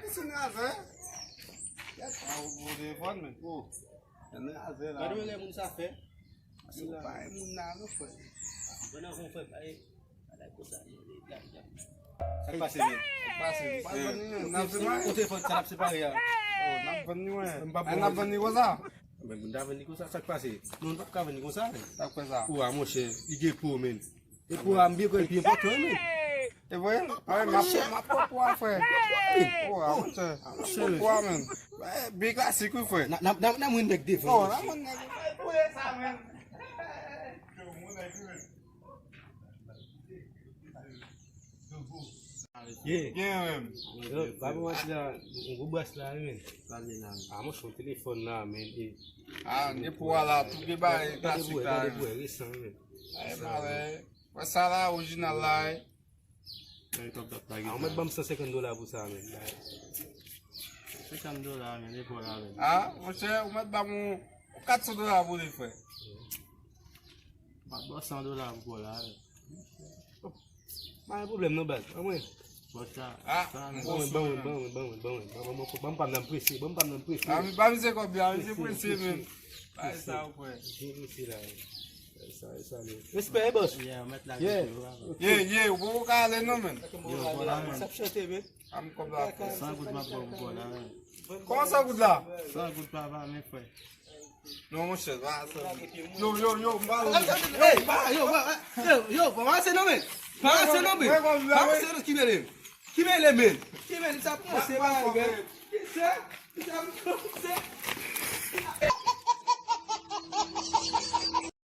Isso não é azar. O telefone, men. Oh. Não é azar lá. Mas não é muito safé. Seu pai não nada foi. Não foi aí. Sai passei, men. Passei. Na semana. O telefone tá separado. Oh, na vanilla. É na vanilla já. Mas não dava nem com essa passei. Não tocava nem com essa. Tá coisa. O amor che, iguei por men. E por amigo ele pia para men. Eu vou. Ai, mas por foi. Oh, aonde? Por men. Big clássico foi. Na muito nek def. Oh, na muito nek. Foi essa men. Yeah, vamos lá, vamos lá, men. Amo son telefone lá, men. Ah, nem por lá, tu que vai tá citar. É, mas vai sair hoje na live. Amo vamos $50 por ça, men. $50, men, por lá, men. Ah, você, o mais vamos $400 por ele foi. $200 por lá, men. Mas o problema não é bem. Ah, Vamos para não precisar, vamos para não precisar. vamos dizer que vamos dizer por si mesmo. Vai estar foi. Espera, boss. Yeah, o vou colocar ali não, men. Sabe chanter, men? Vamos comprar. $100 por lá, men. Como ça coûte là? $100 para lá, men, foi. Não, moche, vai. Yo, mbalo. Yo, vamos ser não, men. Vamos ser não, men. Vamos ser que beleza. Que beleza, men. Que beleza, sabe por você, vai, velho. Que é?